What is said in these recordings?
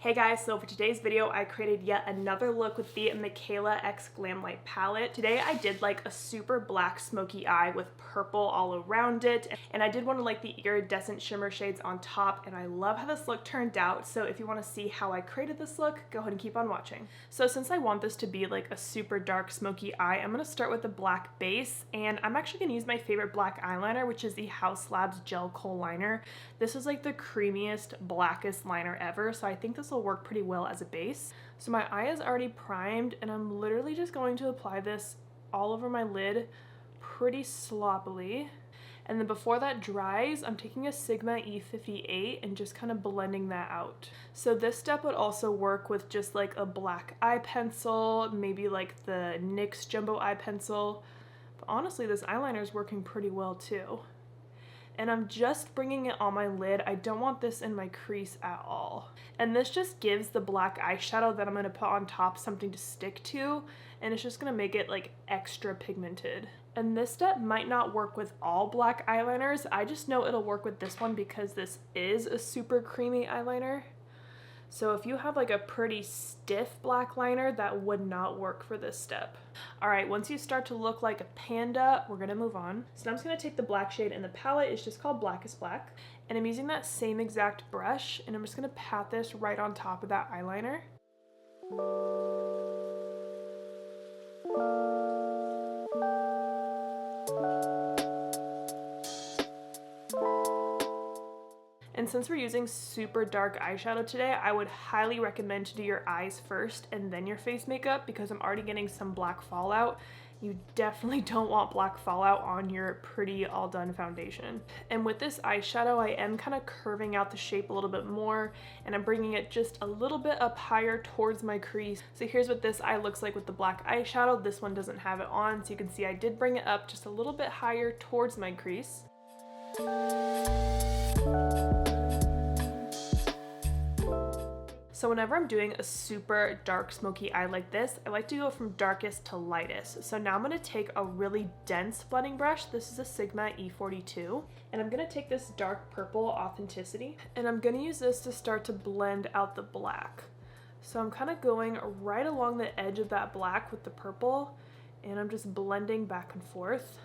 Hey guys, so for today's video, I created yet another look with the Mikayla x Glamlite palette. Today I did like a super black smoky eye with purple all around it, and I did want to like the iridescent shimmer shades on top, and I love how this look turned out. So if you want to see how I created this look, go ahead and keep on watching. So since I want this to be like a super dark smoky eye, I'm going to start with the black base, and I'm actually going to use my favorite black eyeliner, which is the Haus Labs gel kohl liner. This is like the creamiest, blackest liner ever, so I think this will work pretty well as a base. So my eye is already primed, and I'm literally just going to apply this all over my lid pretty sloppily. And then before that dries, I'm taking a Sigma E58 and just kind of blending that out. So this step would also work with just like a black eye pencil, maybe like the NYX Jumbo eye pencil. But honestly, this eyeliner is working pretty well too. And I'm just bringing it on my lid. I don't want this in my crease at all. And this just gives the black eyeshadow that I'm going to put on top something to stick to, and it's just going to make it like extra pigmented. And this step might not work with all black eyeliners. I just know it'll work with this one because this is a super creamy eyeliner. So if you have like a pretty stiff black liner, that would not work for this step. All right, once you start to look like a panda, we're gonna move on. So now I'm just gonna take the black shade in the palette. It's just called Blackest Black. And I'm using that same exact brush, and I'm just gonna pat this right on top of that eyeliner. And since we're using super dark eyeshadow today, I would highly recommend to do your eyes first and then your face makeup, because I'm already getting some black fallout. You definitely don't want black fallout on your pretty all done foundation. And with this eyeshadow, I am kind of curving out the shape a little bit more, and I'm bringing it just a little bit up higher towards my crease. So here's what this eye looks like with the black eyeshadow. This one doesn't have it on, so you can see I did bring it up just a little bit higher towards my crease. So whenever I'm doing a super dark smoky eye like this, I like to go from darkest to lightest. So now I'm going to take a really dense blending brush. This is a Sigma E42. And I'm going to take this dark purple Authenticity, and I'm going to use this to start to blend out the black. So I'm kind of going right along the edge of that black with the purple, and I'm just blending back and forth.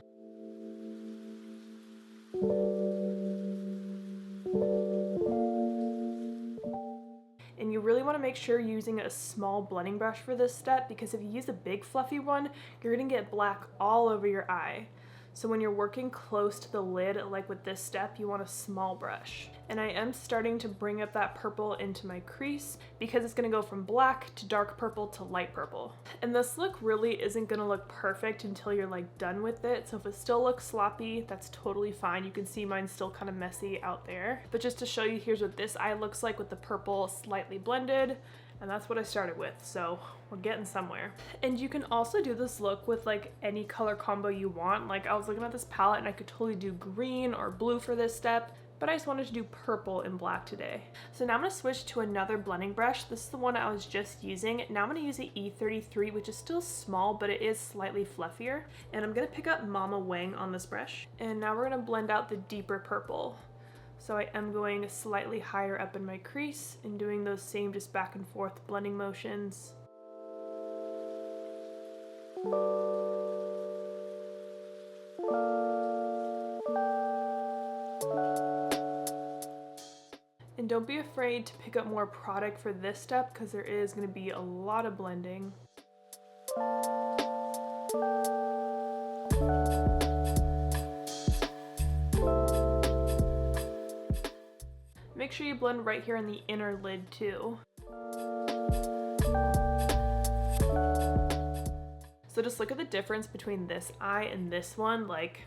And you really want to make sure you're using a small blending brush for this step, because if you use a big fluffy one, you're going to get black all over your eye. So when you're working close to the lid, like with this step, you want a small brush. And I am starting to bring up that purple into my crease, because it's going to go from black to dark purple to light purple. And this look really isn't going to look perfect until you're like done with it. So if it still looks sloppy, that's totally fine. You can see mine's still kind of messy out there. But just to show you, here's what this eye looks like with the purple slightly blended. And that's what I started with, so we're getting somewhere. And you can also do this look with like any color combo you want. Like I was looking at this palette and I could totally do green or blue for this step, but I just wanted to do purple and black today. So now I'm gonna switch to another blending brush. This is the one I was just using. Now I'm gonna use the E33, which is still small, but it is slightly fluffier. And I'm gonna pick up Mama Wang on this brush. And now we're gonna blend out the deeper purple. So I am going slightly higher up in my crease and doing those same just back and forth blending motions. And don't be afraid to pick up more product for this step, because there is going to be a lot of blending. Make sure you blend right here in the inner lid too. So just look at the difference between this eye and this one. Like,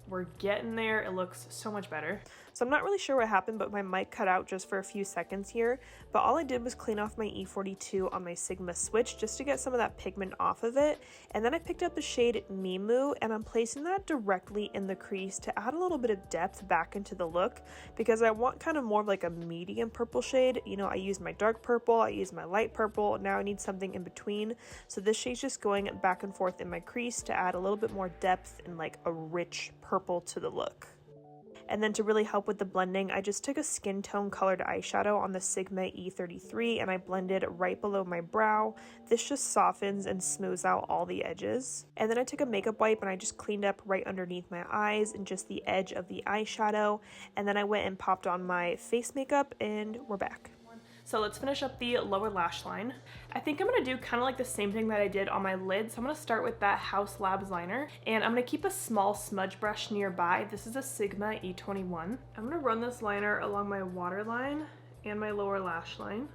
we're getting there. It looks so much better. So I'm not really sure what happened, but my mic cut out just for a few seconds here. But all I did was clean off my E42 on my Sigma switch just to get some of that pigment off of it. And then I picked up the shade Mimu, and I'm placing that directly in the crease to add a little bit of depth back into the look, because I want kind of more of like a medium purple shade. You know, I used my dark purple, I used my light purple, now I need something in between. So this shade's just going back and forth in my crease to add a little bit more depth and like a rich purple to the look. And then to really help with the blending, I just took a skin tone colored eyeshadow on the Sigma E33 and I blended right below my brow. This just softens and smooths out all the edges. And then I took a makeup wipe and I just cleaned up right underneath my eyes and just the edge of the eyeshadow. And then I went and popped on my face makeup and we're back. So let's finish up the lower lash line. I think I'm gonna do kind of like the same thing that I did on my lid. So I'm gonna start with that Haus Labs liner and I'm gonna keep a small smudge brush nearby. This is a Sigma E21. I'm gonna run this liner along my waterline and my lower lash line.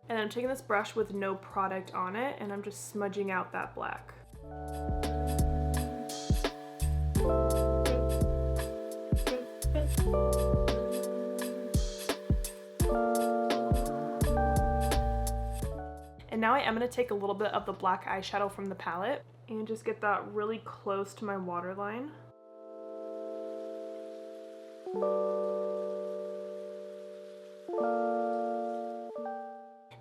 And I'm taking this brush with no product on it and I'm just smudging out that black. And now I am going to take a little bit of the black eyeshadow from the palette and just get that really close to my waterline.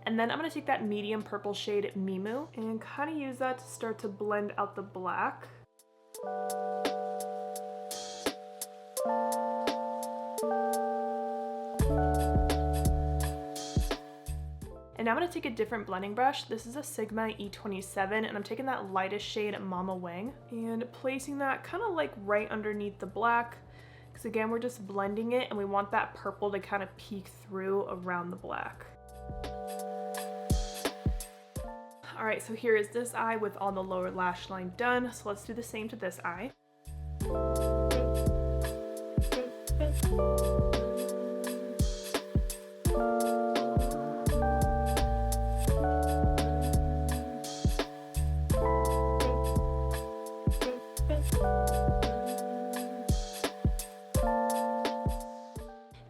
And then I'm going to take that medium purple shade Mimu and kind of use that to start to blend out the black. And now I'm going to take a different blending brush. This is a Sigma E27 and I'm taking that lightest shade Mama Wang and placing that kind of like right underneath the black because again we're just blending it and we want that purple to kind of peek through around the black. Alright, so here is this eye with all the lower lash line done, so let's do the same to this eye.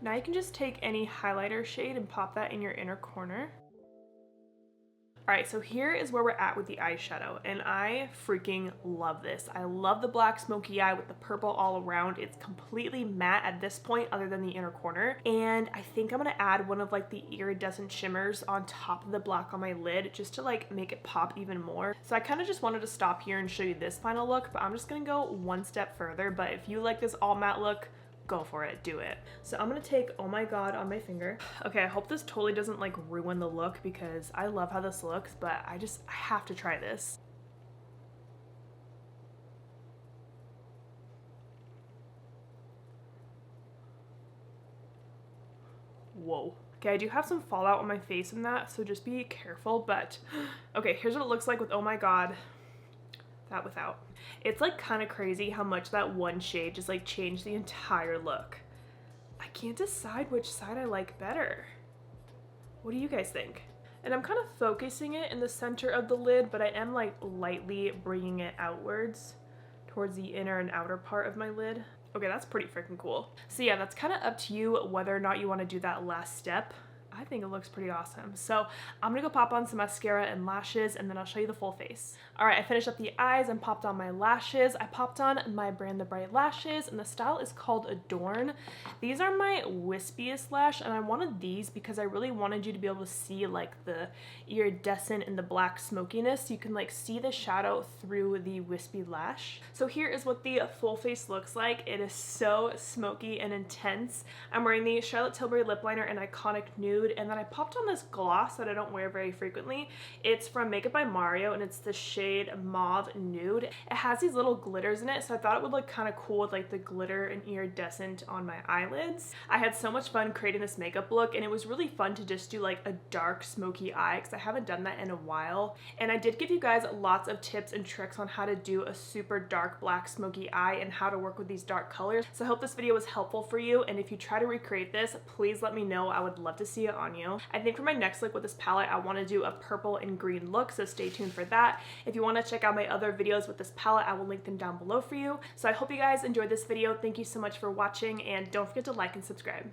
Now you can just take any highlighter shade and pop that in your inner corner. Alright, so here is where we're at with the eyeshadow, and I freaking love this. I love the black smoky eye with the purple all around. It's completely matte at this point other than the inner corner, and I think I'm gonna add one of like the iridescent shimmers on top of the black on my lid just to like make it pop even more. So I kind of just wanted to stop here and show you this final look, but I'm just gonna go one step further. But if you like this all matte look, go for it, do it. So I'm gonna take Oh My God on my finger. Okay, I hope this totally doesn't like ruin the look because I love how this looks, but I have to try this. Whoa. Okay, I do have some fallout on my face from that, so just be careful, but okay, here's what it looks like with Oh My God. That without. It's like kind of crazy how much that one shade just like changed the entire look. I can't decide which side I like better. What do you guys think? And I'm kind of focusing it in the center of the lid, but I am like lightly bringing it outwards towards the inner and outer part of my lid. Okay, that's pretty freaking cool. So yeah, that's kind of up to you whether or not you want to do that last step. I think it looks pretty awesome. So I'm gonna go pop on some mascara and lashes and then I'll show you the full face. All right, I finished up the eyes and popped on my lashes. I popped on my Brand the Bright lashes and the style is called Adorn. These are my wispiest lash and I wanted these because I really wanted you to be able to see like the iridescent and the black smokiness. So you can like see the shadow through the wispy lash. So here is what the full face looks like. It is so smoky and intense. I'm wearing the Charlotte Tilbury lip liner in Iconic Nude, and then I popped on this gloss that I don't wear very frequently. It's from Makeup by Mario and it's the shade Mauve Nude. It has these little glitters in it, so I thought it would look kind of cool with like the glitter and iridescent on my eyelids. I had so much fun creating this makeup look and it was really fun to just do like a dark smoky eye because I haven't done that in a while. And I did give you guys lots of tips and tricks on how to do a super dark black smoky eye and how to work with these dark colors. So I hope this video was helpful for you, and if you try to recreate this, please let me know. I would love to see it on you. I think for my next look with this palette, I want to do a purple and green look, so stay tuned for that. If you want to check out my other videos with this palette, I will link them down below for you. So I hope you guys enjoyed this video. Thank you so much for watching, and don't forget to like and subscribe.